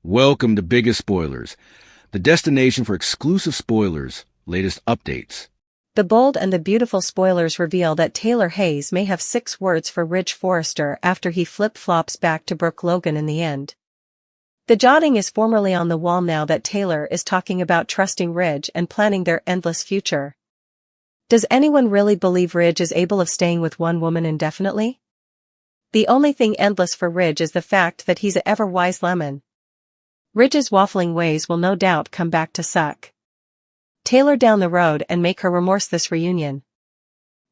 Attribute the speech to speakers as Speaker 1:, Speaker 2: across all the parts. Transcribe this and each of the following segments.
Speaker 1: Welcome to Biggest Spoilars, the destination for exclusive spoilers, latest updates.
Speaker 2: The Bold and the Beautiful spoilers reveal that Taylor Hayes may have 6 words for Ridge Forrester after he flip-flops back to Brooke Logan in the end. The jotting is formally on the wall now that Taylor is talking about trusting Ridge and planning their endless future. Does anyone really believe Ridge is able of staying with one woman indefinitely? The only thing endless for Ridge is the fact that he's a ever-wise lemon. Ridge's waffling ways will no doubt come back to suck Taylor down the road and make her remorse this reunion.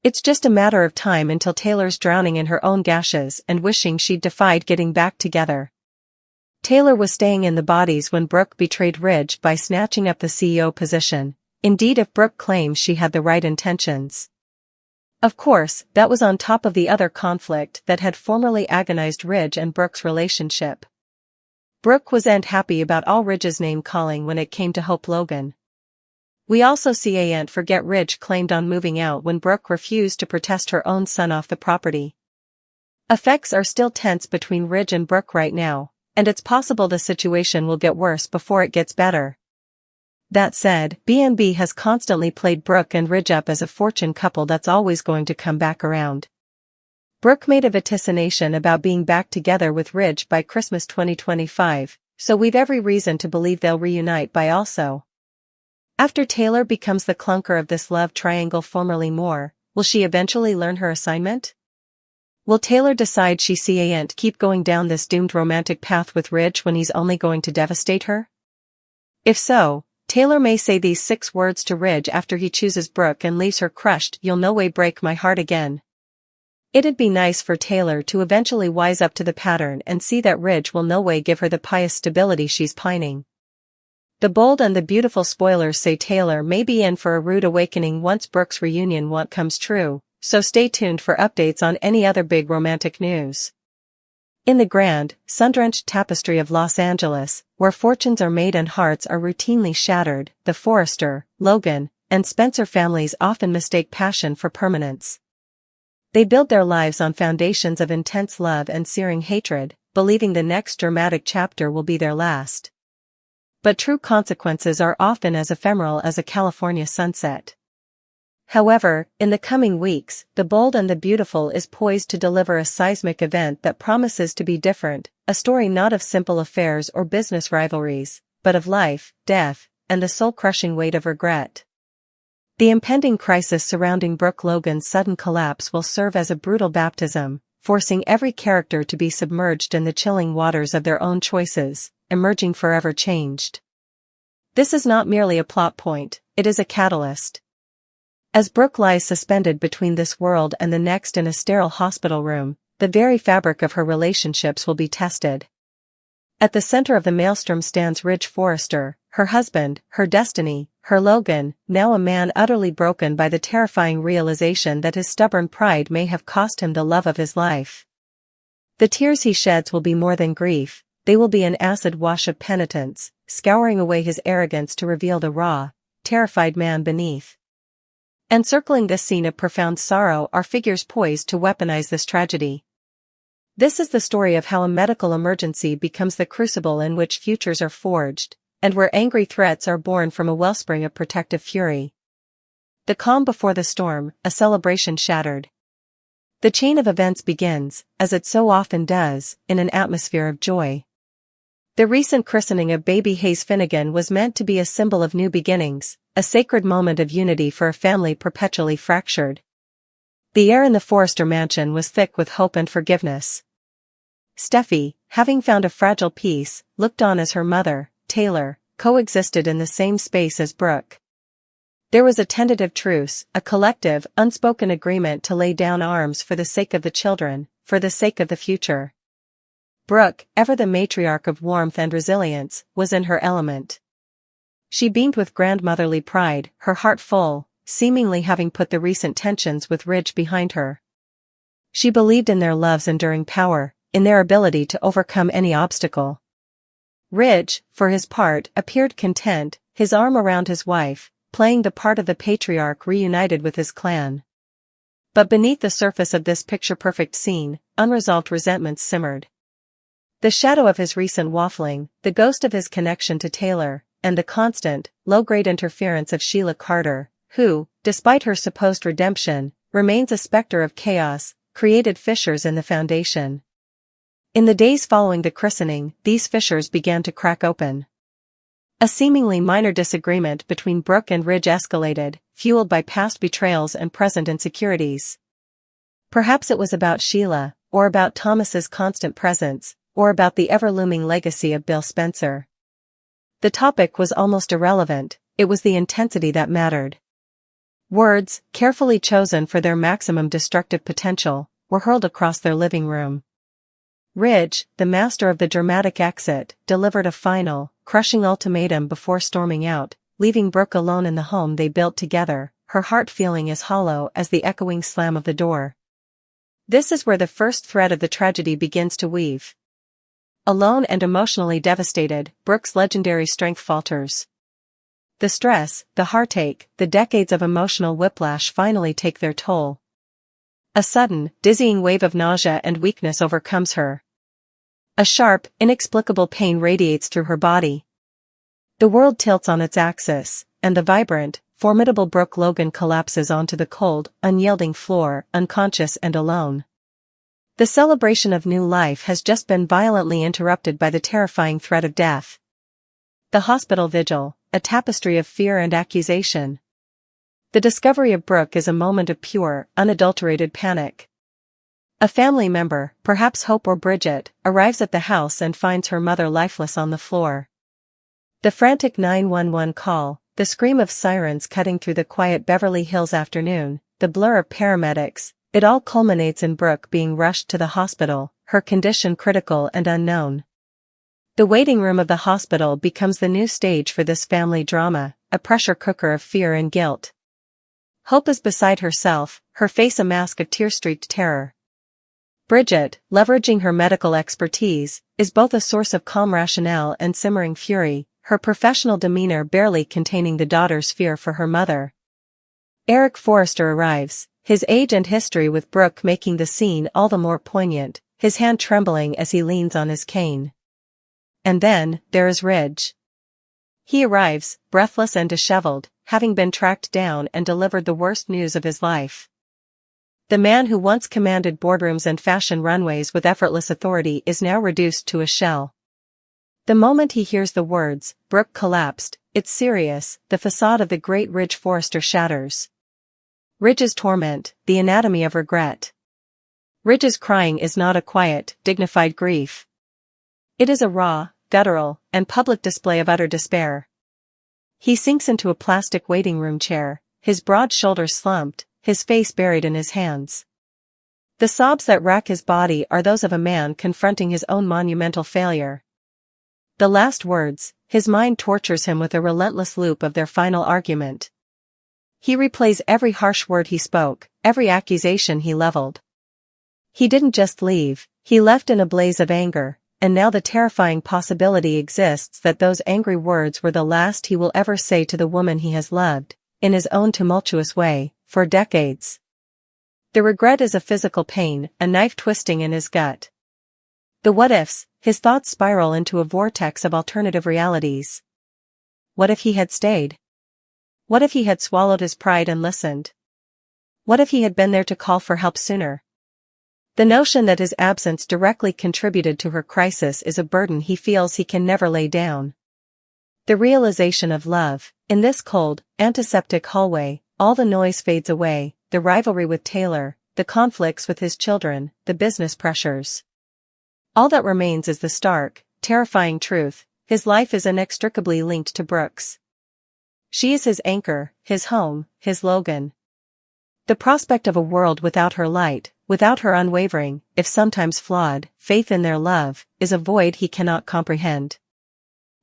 Speaker 2: It's just a matter of time until Taylor's drowning in her own gashes and wishing she'd defied getting back together. Taylor was staying in the bodies when Brooke betrayed Ridge by snatching up the CEO position, indeed if Brooke claims she had the right intentions. Of course, that was on top of the other conflict that had formerly agonized Ridge and Brooke's relationship. Brooke wasn't happy about all Ridge's name-calling when it came to Hope Logan. We also see Aunt forget Ridge claimed on moving out when Brooke refused to protest her own son off the property. Effects are still tense between Ridge and Brooke right now, and it's possible the situation will get worse before it gets better. That said, B&B has constantly played Brooke and Ridge up as a fortune couple that's always going to come back around. Brooke made a vaticination about being back together with Ridge by Christmas 2025, so we've every reason to believe they'll reunite by also. After Taylor becomes the clunker of this love triangle formerly more, will she eventually learn her assignment? Will Taylor decide she can't keep going down this doomed romantic path with Ridge when he's only going to devastate her? If so, Taylor may say these 6 words to Ridge after he chooses Brooke and leaves her crushed. "You'll no way break my heart again." It'd be nice for Taylor to eventually wise up to the pattern and see that Ridge will no way give her the pious stability she's pining. The Bold and the Beautiful spoilers say Taylor may be in for a rude awakening once Brooke's reunion comes true, so stay tuned for updates on any other big romantic news. In the grand, sun-drenched tapestry of Los Angeles, where fortunes are made and hearts are routinely shattered, the Forrester, Logan, and Spencer families often mistake passion for permanence. They build their lives on foundations of intense love and searing hatred, believing the next dramatic chapter will be their last. But true consequences are often as ephemeral as a California sunset. However, in the coming weeks, The Bold and the Beautiful is poised to deliver a seismic event that promises to be different, a story not of simple affairs or business rivalries, but of life, death, and the soul-crushing weight of regret. The impending crisis surrounding Brooke Logan's sudden collapse will serve as a brutal baptism, forcing every character to be submerged in the chilling waters of their own choices, emerging forever changed. This is not merely a plot point, it is a catalyst. As Brooke lies suspended between this world and the next in a sterile hospital room, the very fabric of her relationships will be tested. At the center of the maelstrom stands Ridge Forrester, her husband, her destiny, her Logan, now a man utterly broken by the terrifying realization that his stubborn pride may have cost him the love of his life. The tears he sheds will be more than grief, they will be an acid wash of penitence, scouring away his arrogance to reveal the raw, terrified man beneath. Encircling this scene of profound sorrow are figures poised to weaponize this tragedy. This is the story of how a medical emergency becomes the crucible in which futures are forged, and where angry threats are born from a wellspring of protective fury. The calm before the storm, a celebration shattered. The chain of events begins, as it so often does, in an atmosphere of joy. The recent christening of baby Hayes Finnegan was meant to be a symbol of new beginnings, a sacred moment of unity for a family perpetually fractured. The air in the Forrester mansion was thick with hope and forgiveness. Steffi, having found a fragile peace, looked on as her mother, Taylor, coexisted in the same space as Brooke. There was a tentative truce, a collective, unspoken agreement to lay down arms for the sake of the children, for the sake of the future. Brooke, ever the matriarch of warmth and resilience, was in her element. She beamed with grandmotherly pride, her heart full, seemingly having put the recent tensions with Ridge behind her. She believed in their love's enduring power, in their ability to overcome any obstacle. Ridge, for his part, appeared content, his arm around his wife, playing the part of the patriarch reunited with his clan. But beneath the surface of this picture-perfect scene, unresolved resentments simmered. The shadow of his recent waffling, the ghost of his connection to Taylor, and the constant, low-grade interference of Sheila Carter, who, despite her supposed redemption, remains a specter of chaos, created fissures in the foundation. In the days following the christening, these fissures began to crack open. A seemingly minor disagreement between Brooke and Ridge escalated, fueled by past betrayals and present insecurities. Perhaps it was about Sheila, or about Thomas's constant presence, or about the ever-looming legacy of Bill Spencer. The topic was almost irrelevant, it was the intensity that mattered. Words, carefully chosen for their maximum destructive potential, were hurled across their living room. Ridge, the master of the dramatic exit, delivered a final, crushing ultimatum before storming out, leaving Brooke alone in the home they built together, her heart feeling as hollow as the echoing slam of the door. This is where the first thread of the tragedy begins to weave. Alone and emotionally devastated, Brooke's legendary strength falters. The stress, the heartache, the decades of emotional whiplash finally take their toll. A sudden, dizzying wave of nausea and weakness overcomes her. A sharp, inexplicable pain radiates through her body. The world tilts on its axis, and the vibrant, formidable Brooke Logan collapses onto the cold, unyielding floor, unconscious and alone. The celebration of new life has just been violently interrupted by the terrifying threat of death. The hospital vigil, a tapestry of fear and accusation. The discovery of Brooke is a moment of pure, unadulterated panic. A family member, perhaps Hope or Bridget, arrives at the house and finds her mother lifeless on the floor. The frantic 911 call, the scream of sirens cutting through the quiet Beverly Hills afternoon, the blur of paramedics, it all culminates in Brooke being rushed to the hospital, her condition critical and unknown. The waiting room of the hospital becomes the new stage for this family drama, a pressure cooker of fear and guilt. Hope is beside herself, her face a mask of tear-streaked terror. Bridget, leveraging her medical expertise, is both a source of calm rationale and simmering fury, her professional demeanor barely containing the daughter's fear for her mother. Eric Forrester arrives, his age and history with Brooke making the scene all the more poignant, his hand trembling as he leans on his cane. And then, there is Ridge. He arrives, breathless and disheveled, having been tracked down and delivered the worst news of his life. The man who once commanded boardrooms and fashion runways with effortless authority is now reduced to a shell. The moment he hears the words, "Brooke collapsed," it's serious, the facade of the great Ridge Forrester shatters. Ridge's torment, the anatomy of regret. Ridge's crying is not a quiet, dignified grief. It is a raw, guttural, and public display of utter despair. He sinks into a plastic waiting room chair, his broad shoulders slumped, his face buried in his hands. The sobs that rack his body are those of a man confronting his own monumental failure. The last words, his mind tortures him with a relentless loop of their final argument. He replays every harsh word he spoke, every accusation he leveled. He didn't just leave, he left in a blaze of anger, and now the terrifying possibility exists that those angry words were the last he will ever say to the woman he has loved, in his own tumultuous way, for decades. The regret is a physical pain, a knife twisting in his gut. The what-ifs, his thoughts spiral into a vortex of alternative realities. What if he had stayed? What if he had swallowed his pride and listened? What if he had been there to call for help sooner? The notion that his absence directly contributed to her crisis is a burden he feels he can never lay down. The realization of love, in this cold, antiseptic hallway, all the noise fades away, the rivalry with Taylor, the conflicts with his children, the business pressures. All that remains is the stark, terrifying truth, his life is inextricably linked to Brooke's. She is his anchor, his home, his Logan. The prospect of a world without her light, without her unwavering, if sometimes flawed, faith in their love, is a void he cannot comprehend.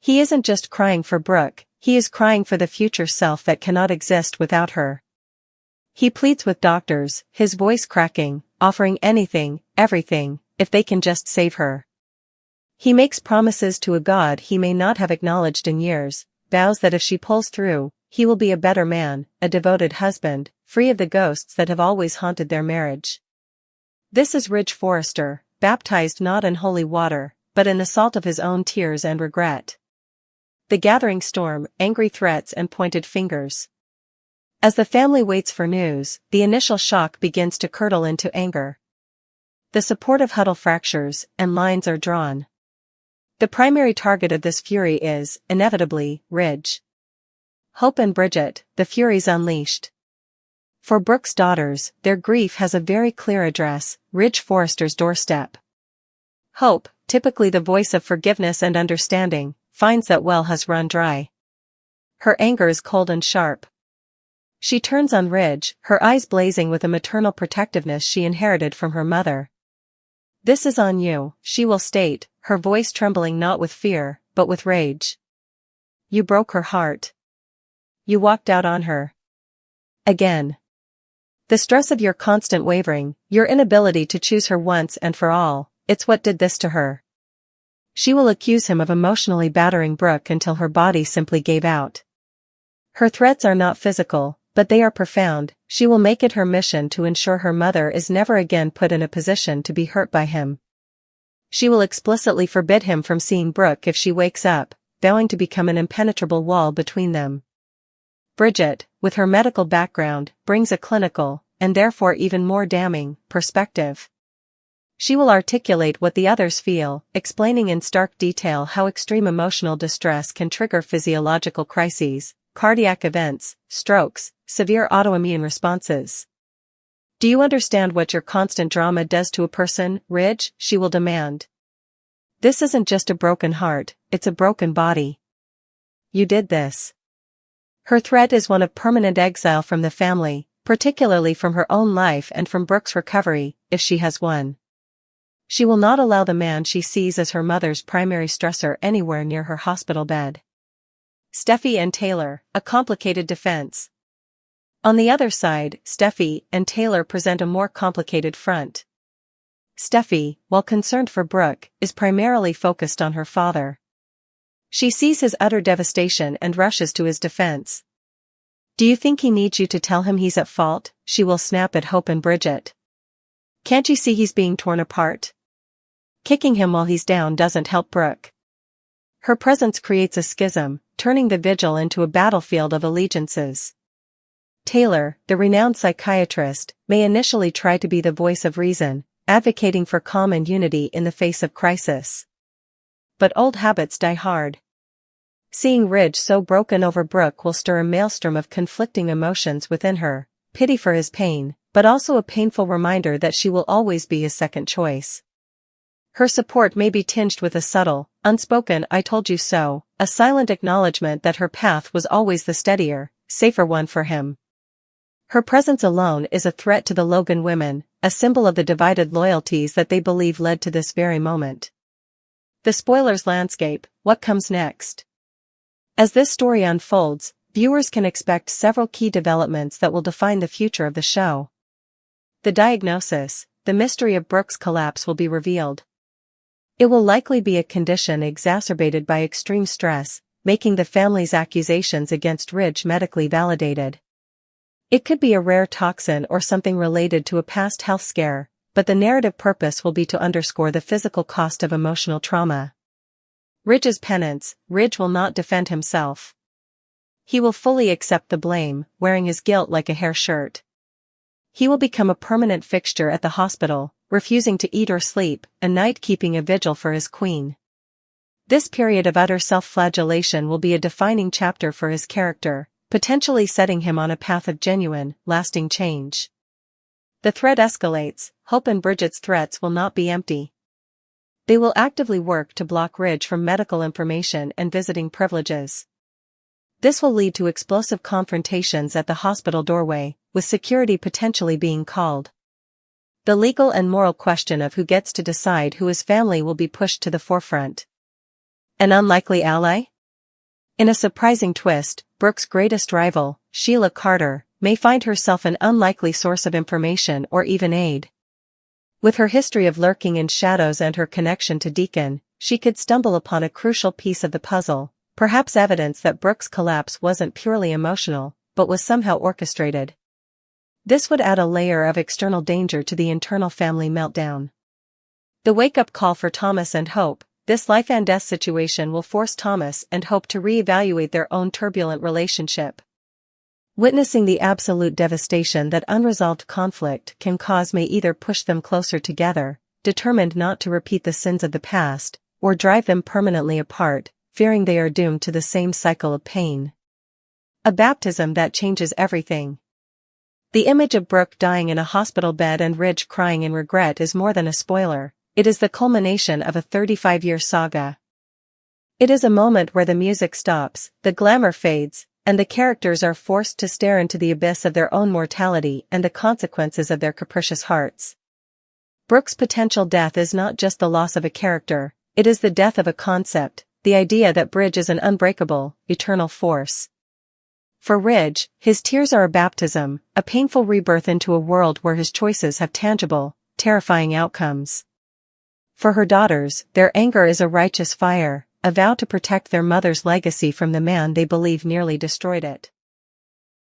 Speaker 2: He isn't just crying for Brooke, he is crying for the future self that cannot exist without her. He pleads with doctors, his voice cracking, offering anything, everything, if they can just save her. He makes promises to a God he may not have acknowledged in years, vows that if she pulls through, he will be a better man, a devoted husband, free of the ghosts that have always haunted their marriage. This is Ridge Forrester, baptized not in holy water, but in the salt of his own tears and regret. The gathering storm, angry threats and pointed fingers. As the family waits for news, the initial shock begins to curdle into anger. The supportive huddle fractures, and lines are drawn. The primary target of this fury is, inevitably, Ridge. Hope and Bridget, the furies unleashed. For Brooke's daughters, their grief has a very clear address, Ridge Forrester's doorstep. Hope, typically the voice of forgiveness and understanding, finds that well has run dry. Her anger is cold and sharp. She turns on Ridge, her eyes blazing with a maternal protectiveness she inherited from her mother. "This is on you," she will state, her voice trembling not with fear, but with rage. "You broke her heart. You walked out on her. Again. The stress of your constant wavering, your inability to choose her once and for all, it's what did this to her." She will accuse him of emotionally battering Brooke until her body simply gave out. Her threats are not physical, but they are profound. She will make it her mission to ensure her mother is never again put in a position to be hurt by him. She will explicitly forbid him from seeing Brooke if she wakes up, vowing to become an impenetrable wall between them. Bridget, with her medical background, brings a clinical, and therefore even more damning, perspective. She will articulate what the others feel, explaining in stark detail how extreme emotional distress can trigger physiological crises, cardiac events, strokes, severe autoimmune responses. "Do you understand what your constant drama does to a person, Ridge?" she will demand. "This isn't just a broken heart, it's a broken body. You did this." Her threat is one of permanent exile from the family, particularly from her own life and from Brooke's recovery, if she has one. She will not allow the man she sees as her mother's primary stressor anywhere near her hospital bed. Steffi and Taylor, a complicated defense. On the other side, Steffi and Taylor present a more complicated front. Steffi, while concerned for Brooke, is primarily focused on her father. She sees his utter devastation and rushes to his defense. "Do you think he needs you to tell him he's at fault?" she will snap at Hope and Bridget. "Can't you see he's being torn apart? Kicking him while he's down doesn't help Brooke." Her presence creates a schism, turning the vigil into a battlefield of allegiances. Taylor, the renowned psychiatrist, may initially try to be the voice of reason, advocating for calm and unity in the face of crisis. But old habits die hard. Seeing Ridge so broken over Brooke will stir a maelstrom of conflicting emotions within her, pity for his pain, but also a painful reminder that she will always be his second choice. Her support may be tinged with a subtle, unspoken "I told you so," a silent acknowledgement that her path was always the steadier, safer one for him. Her presence alone is a threat to the Logan women, a symbol of the divided loyalties that they believe led to this very moment. The spoilers landscape, what comes next? As this story unfolds, viewers can expect several key developments that will define the future of the show. The diagnosis, the mystery of Brooke's collapse will be revealed. It will likely be a condition exacerbated by extreme stress, making the family's accusations against Ridge medically validated. It could be a rare toxin or something related to a past health scare, but the narrative purpose will be to underscore the physical cost of emotional trauma. Ridge's penance, Ridge will not defend himself. He will fully accept the blame, wearing his guilt like a hair shirt. He will become a permanent fixture at the hospital, refusing to eat or sleep, a night keeping a vigil for his queen. This period of utter self-flagellation will be a defining chapter for his character, potentially setting him on a path of genuine, lasting change. The threat escalates. Hope and Bridget's threats will not be empty. They will actively work to block Ridge from medical information and visiting privileges. This will lead to explosive confrontations at the hospital doorway, with security potentially being called. The legal and moral question of who gets to decide who his family will be pushed to the forefront. An unlikely ally? In a surprising twist, Brooke's greatest rival, Sheila Carter, may find herself an unlikely source of information or even aid. With her history of lurking in shadows and her connection to Deacon, she could stumble upon a crucial piece of the puzzle, perhaps evidence that Brooke's collapse wasn't purely emotional, but was somehow orchestrated. This would add a layer of external danger to the internal family meltdown. The wake-up call for Thomas and Hope, This life and death situation will force Thomas and Hope to re-evaluate their own turbulent relationship. Witnessing the absolute devastation that unresolved conflict can cause may either push them closer together, determined not to repeat the sins of the past, or drive them permanently apart, fearing they are doomed to the same cycle of pain. A baptism that changes everything. The image of Brooke dying in a hospital bed and Ridge crying in regret is more than a spoiler, it is the culmination of a 35-year saga. It is a moment where the music stops, the glamour fades, and the characters are forced to stare into the abyss of their own mortality and the consequences of their capricious hearts. Brooke's potential death is not just the loss of a character, it is the death of a concept, the idea that Ridge is an unbreakable, eternal force. For Ridge, his tears are a baptism, a painful rebirth into a world where his choices have tangible, terrifying outcomes. For her daughters, their anger is a righteous fire, a vow to protect their mother's legacy from the man they believe nearly destroyed it.